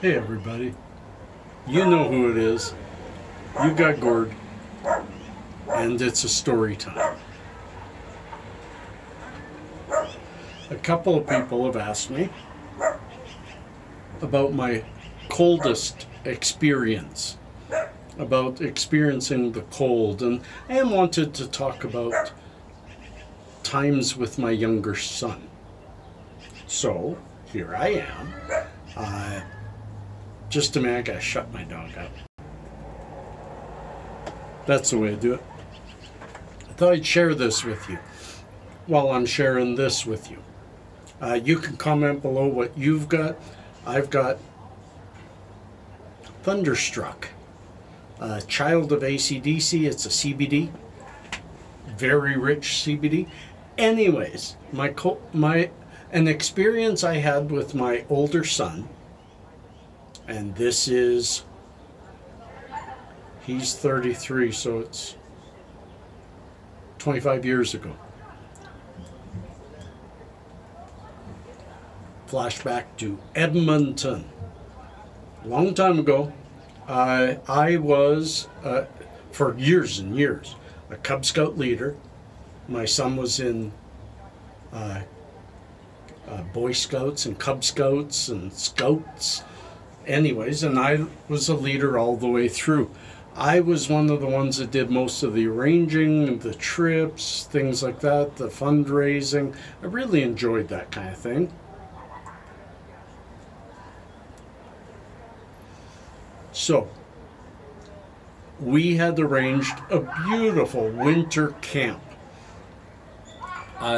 Hey everybody, you know who it is. You got Gord, and it's a story time. A couple of people have asked me about my coldest experience, about experiencing the cold, and I wanted to talk about times with my younger son. So here I am. Just a minute, I gotta shut my dog up. That's the way to do it. I thought I'd share this with you while I'm sharing this with you. You can comment below what you've got. I've got Thunderstruck, a child of AC/DC. It's a CBD, very rich CBD. Anyways, an experience I had with my older son, and this is, he's 33, so it's 25 years ago. Flashback to Edmonton. A long time ago, I was, for years and years, a Cub Scout leader. My son was in Boy Scouts and Cub Scouts and Scouts. Anyways, and I was a leader all the way through. I was one of the ones that did most of the arranging, the trips, things like that, the fundraising. I really enjoyed that kind of thing. So, we had arranged a beautiful winter camp.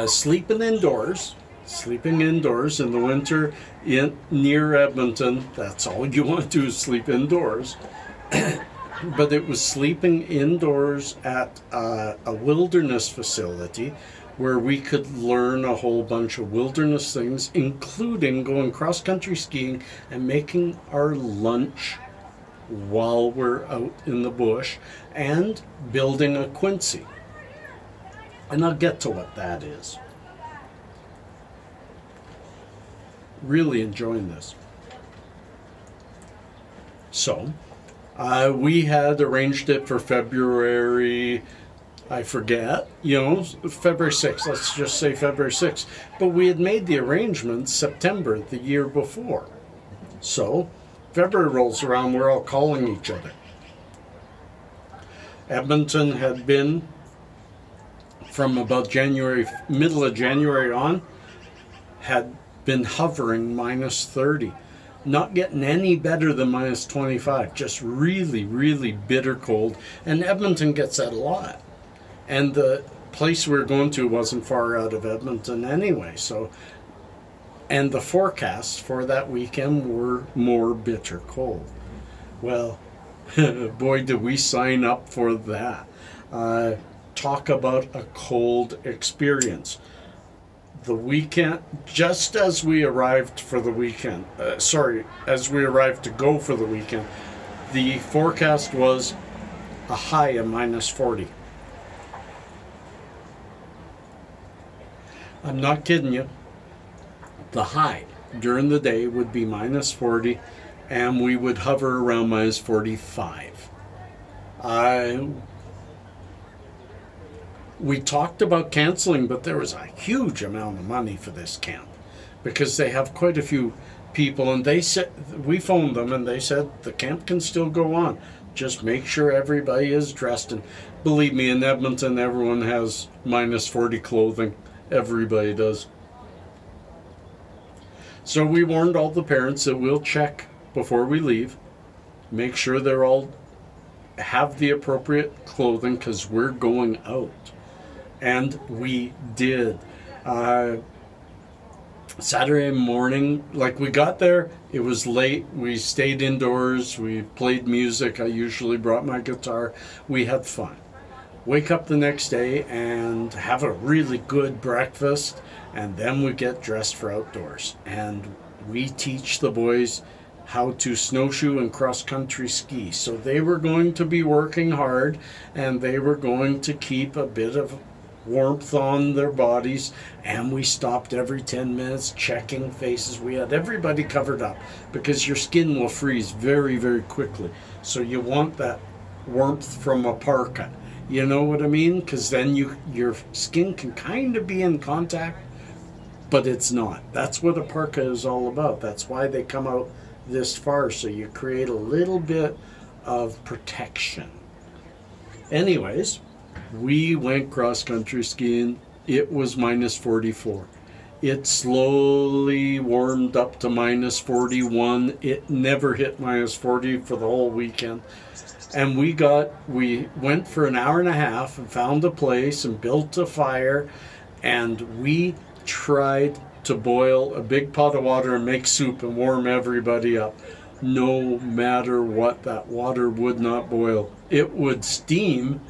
Sleeping indoors in the winter near Edmonton. That's all you want to do is sleep indoors. But it was sleeping indoors at a wilderness facility where we could learn a whole bunch of wilderness things, including going cross-country skiing and making our lunch while we're out in the bush, and building a Quincy. And I'll get to what that is. Really enjoying this. So, we had arranged it for February, I forget, February 6th. Let's just say February 6th. But we had made the arrangements September the year before. So, February rolls around, we're all calling each other. Edmonton had been, from about January, middle of January on, had been hovering minus 30. Not getting any better than minus 25. Just really, really bitter cold. And Edmonton gets that a lot. And the place we were going to wasn't far out of Edmonton anyway. So, and the forecasts for that weekend were more bitter cold. Well, boy, did we sign up for that. Talk about a cold experience. The weekend, just as we arrived for the weekend, as we arrived to go for the weekend, the forecast was a high of minus 40. I'm not kidding you. The high during the day would be minus 40, and we would hover around minus 45. We talked about canceling, but there was a huge amount of money for this camp because they have quite a few people, and they said, we phoned them and they said the camp can still go on. Just make sure everybody is dressed. And believe me, in Edmonton, everyone has minus 40 clothing. Everybody does. So we warned all the parents that we'll check before we leave, make sure they're all have the appropriate clothing because we're going out. And we did. Saturday morning, like we got there, it was late. We stayed indoors. We played music. I usually brought my guitar. We had fun. Wake up the next day and have a really good breakfast. And then we get dressed for outdoors. And we teach the boys how to snowshoe and cross-country ski. So they were going to be working hard, and they were going to keep a bit of warmth on their bodies, and we stopped every 10 minutes checking faces. We had everybody covered up because your skin will freeze very, very quickly. So you want that warmth from a parka. You know what I mean? Because then your skin can kind of be in contact, but it's not. That's what a parka is all about. That's why they come out this far, so you create a little bit of protection. Anyways, we went cross-country skiing. It was minus 44. It slowly warmed up to minus 41. It never hit minus 40 for the whole weekend. And we went for an hour and a half and found a place and built a fire, and we tried to boil a big pot of water and make soup and warm everybody up. No matter what, that water would not boil. It would steam,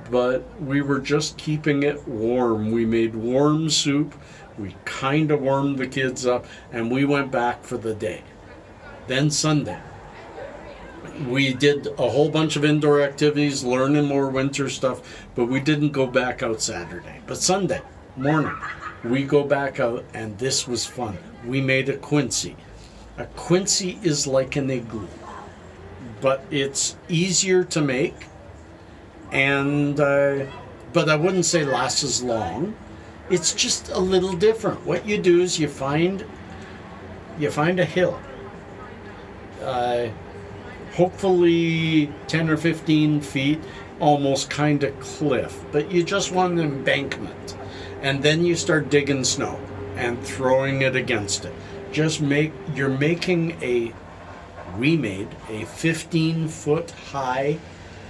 but we were just keeping it warm. We made warm soup. We kind of warmed the kids up, and we went back for the day. Then Sunday, we did a whole bunch of indoor activities, learning more winter stuff, but we didn't go back out Saturday. But Sunday morning, we go back out, and this was fun. We made a Quincy. A Quincy is like an igloo, but it's easier to make, and but I wouldn't say lasts as long. It's just a little different. What you do is you find a hill, hopefully 10 or 15 feet, almost kind of cliff, but you just want an embankment, and then you start digging snow and throwing it against it. We made a 15-foot high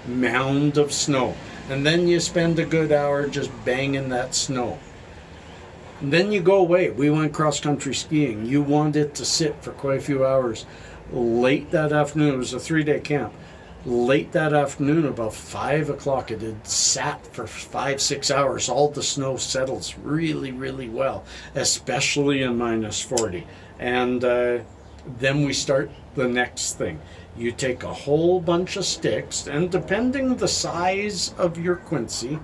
mound of snow, and then you spend a good hour just banging that snow. And then you go away. We went cross-country skiing. You want it to sit for quite a few hours. Late that afternoon, it was a 3-day camp. Late that afternoon, about 5 o'clock, it had sat for 5-6 hours. All the snow settles really, really well, especially in minus 40. And then we start the next thing. You take a whole bunch of sticks, and depending the size of your Quincy,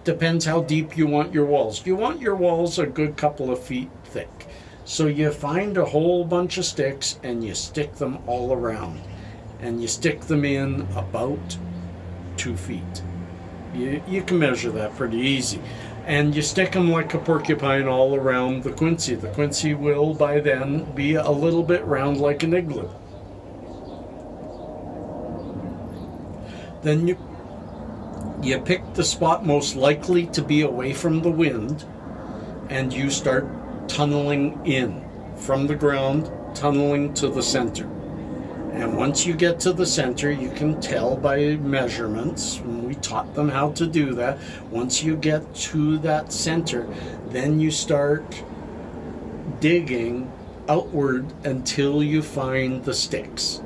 depends how deep you want your walls. You want your walls a good couple of feet thick. So you find a whole bunch of sticks and you stick them all around. And you stick them in about 2 feet. You can measure that pretty easy. And you stick them like a porcupine all around the Quincy. The Quincy will by then be a little bit round like an igloo. Then you pick the spot most likely to be away from the wind, and you start tunneling in from the ground, tunneling to the center. And once you get to the center, you can tell by measurements, and we taught them how to do that. Once you get to that center, then you start digging outward until you find the sticks,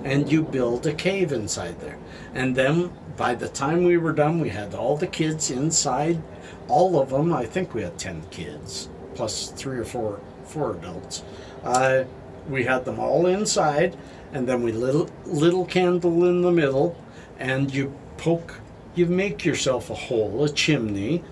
and you build a cave inside there. And then by the time we were done, we had all the kids inside, all of them. I think we had 10 kids plus 3 or 4 adults. We had them all inside, and then we lit a little candle in the middle, and you make yourself a hole, a chimney,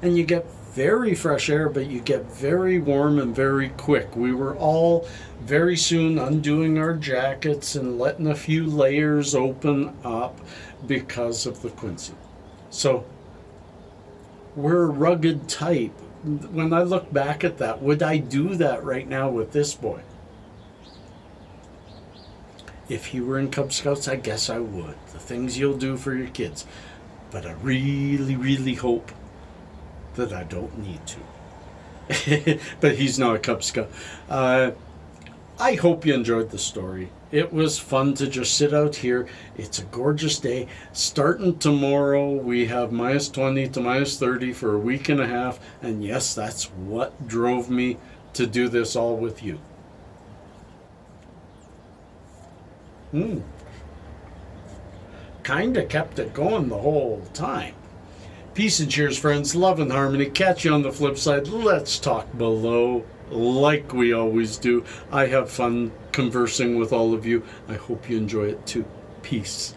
and you get very fresh air, but you get very warm and very quick. We were all very soon undoing our jackets and letting a few layers open up because of the Quincy. So we're a rugged type. When I look back at that, would I do that right now with this boy? If he were in Cub Scouts, I guess I would. The things you'll do for your kids. But I really, really hope that I don't need to. But he's not a Cub Scout. I hope you enjoyed the story. It was fun to just sit out here. It's a gorgeous day. Starting tomorrow, we have minus 20 to minus 30 for a week and a half. And yes, that's what drove me to do this all with you. Kinda kept it going the whole time. Peace and cheers, friends. Love and harmony. Catch you on the flip side. Let's talk below like we always do. I have fun conversing with all of you. I hope you enjoy it too. Peace.